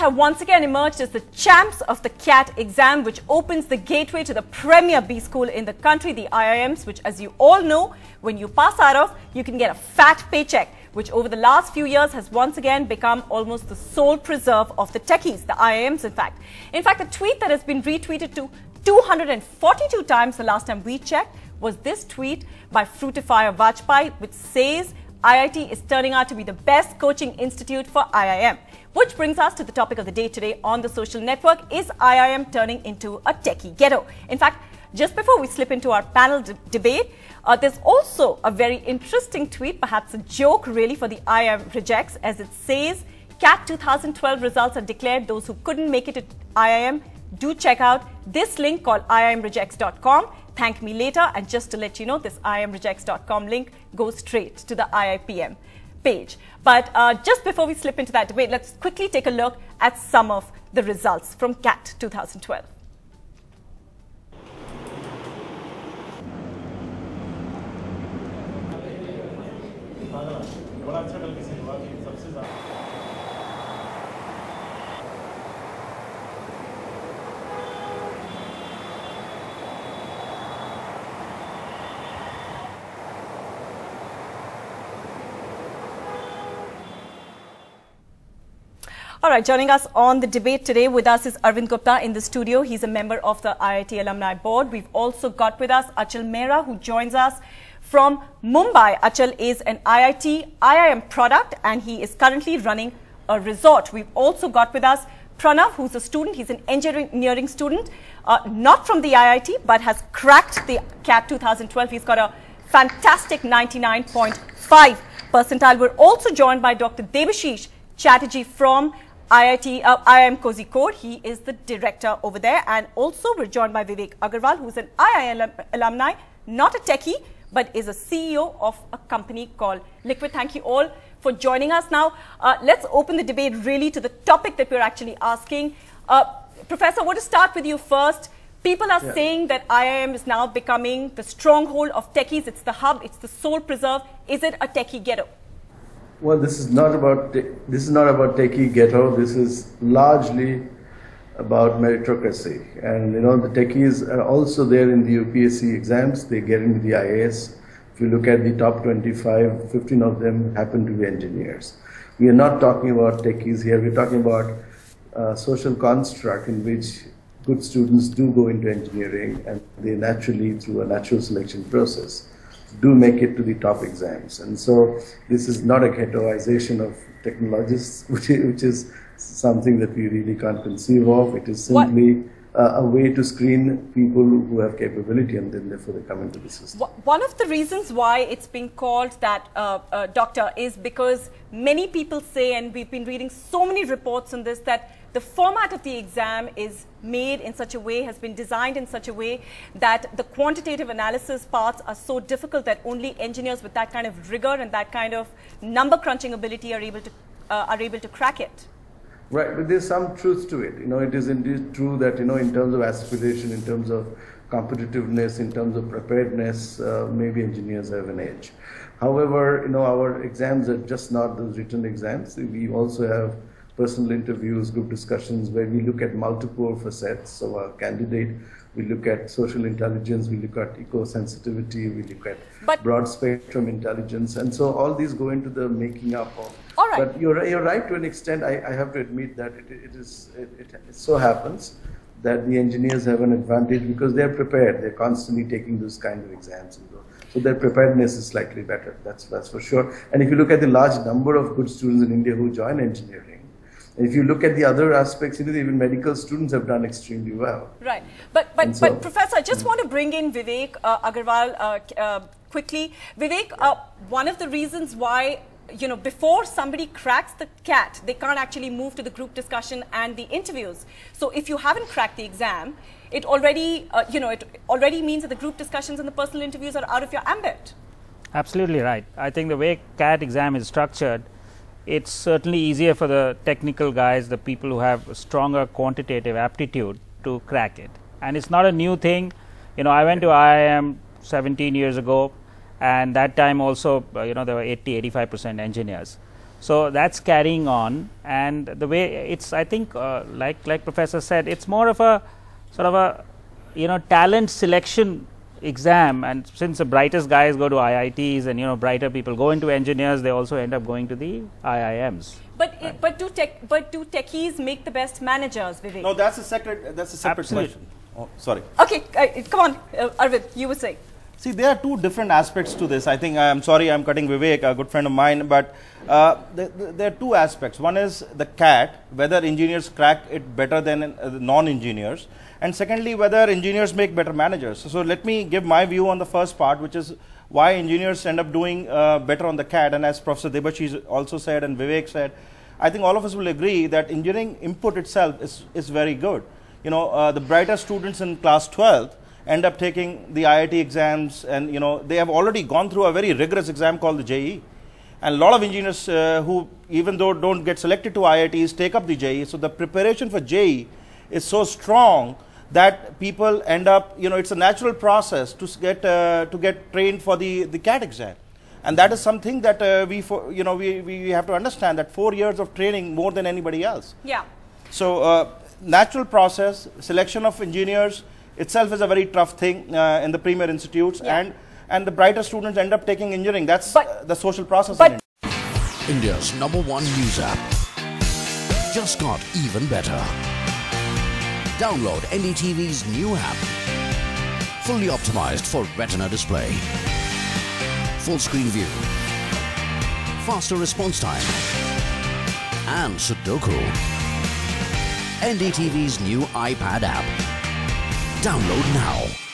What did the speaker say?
have once again emerged as the champs of the CAT exam, which opens the gateway to the premier B school in the country, the IIMs, which, as you all know, when you pass out of, you can get a fat paycheck, which over the last few years has once again become almost the sole preserve of the techies, the IIMs in fact. In fact, a tweet that has been retweeted to 242 times the last time we checked was this tweet by Fruitifier Vajpayee, which says IIT is turning out to be the best coaching institute for IIM. Which brings us to the topic of the day today on the social network: is IIM turning into a techie ghetto? In fact, just before we slip into our panel debate, there's also a very interesting tweet, perhaps a joke really for the IIM rejects, as it says, CAT 2012 results are declared. Those who couldn't make it to IIM, do check out this link called IIMrejects.com. Thank me later. And just to let you know, this IIMrejects.com link goes straight to the IIPM page. But just before we slip into that debate, let's quickly take a look at some of the results from CAT 2012. All right, joining us on the debate today with us is Arvind Gupta in the studio. He's a member of the IIT Alumni Board. We've also got with us Achal Mehra, who joins us from Mumbai. Achal is an IIT IIM product and he is currently running a resort. We've also got with us Pranav, who's a student. He's an engineering student, not from the IIT, but has cracked the CAT 2012. He's got a fantastic 99.5 percentile. We're also joined by Dr. Debashis Chatterjee from IIM Kozhikode. He is the director over there. And also we're joined by Vivek Agarwal, who's an IIM alumni, not a techie, but is a CEO of a company called Liqvid. Thank you all for joining us. Now, let's open the debate really to the topic that we're actually asking. Professor, I want to start with you first. People are saying that IIM is now becoming the stronghold of techies. It's the hub, it's the sole preserve. Is it a techie ghetto? Well, this is not about techie ghetto. This is largely about meritocracy, and the techies are also there in the UPSC exams. They get into the IAS. If you look at the top 25, 15 of them happen to be engineers. We are not talking about techies here. We're talking about a social construct in which good students do go into engineering, and they naturally, through a natural selection process, do make it to the top exams. And so this is not a ghettoization of technologists, which is something that we really can't conceive of. It is simply a way to screen people who have capability, and then therefore they come into the system. One of the reasons why it's been called that, Doctor, is because many people say, and we've been reading so many reports on this, that the format of the exam is made in such a way, has been designed in such a way that the quantitative analysis parts are so difficult that only engineers with that kind of rigor and that kind of number crunching ability are able to crack it. Right, but there's some truth to it. It is indeed true that, in terms of aspiration, in terms of competitiveness, in terms of preparedness, maybe engineers have an edge. However, our exams are just not those written exams. We also have personal interviews, group discussions, where we look at multiple facets of our candidate. We look at social intelligence, we look at eco-sensitivity, we look at broad spectrum intelligence, and so all these go into the making up of. All right. But you're right to an extent. I have to admit that it so happens that the engineers have an advantage because they're prepared. They're constantly taking those kind of exams. So their preparedness is slightly better, that's for sure. And if you look at the large number of good students in India who join engineering, and if you look at the other aspects, even medical students have done extremely well. Right. But Professor, I just want to bring in Vivek Agarwal quickly. Vivek, one of the reasons why, before somebody cracks the CAT, they can't actually move to the group discussion and the interviews. So if you haven't cracked the exam, it already, it already means that the group discussions and the personal interviews are out of your ambit. Absolutely right. I think the way CAT exam is structured, it's certainly easier for the technical guys, the people who have stronger quantitative aptitude, to crack it. And it's not a new thing. I went to IIM 17 years ago, and that time also, there were 80–85% engineers. So that's carrying on, and the way it's, I think, like Professor said, it's more of a sort of a talent selection exam. And since the brightest guys go to IITs, and brighter people go into engineers, they also end up going to the IIMs. But do techies make the best managers, Vivek? No, that's a separate question. Oh, sorry. Okay, come on, Arvind, you would say. See, there are two different aspects to this. I think, I'm sorry, I'm cutting Vivek, a good friend of mine, but there are two aspects. One is the CAT, whether engineers crack it better than non-engineers, and secondly, whether engineers make better managers. So let me give my view on the first part, which is why engineers end up doing better on the CAT. And as Professor Debashis also said and Vivek said, I think all of us will agree that engineering input itself is very good. The brighter students in class 12th end up taking the IIT exams, and they have already gone through a very rigorous exam called the JEE. And a lot of engineers who, even though don't get selected to IITs, take up the JEE. So the preparation for JEE is so strong that people end up, it's a natural process to get trained for the CAT exam. And that is something that we have to understand, that 4 years of training more than anybody else. Yeah. So natural process, selection of engineers itself is a very tough thing in the premier institutes, yeah. and the brighter students end up taking engineering. That's the social process in India. India's #1 news app just got even better. Download NDTV's new app, fully optimized for retina display, full screen view, faster response time, and Sudoku. NDTV's new iPad app. Download now.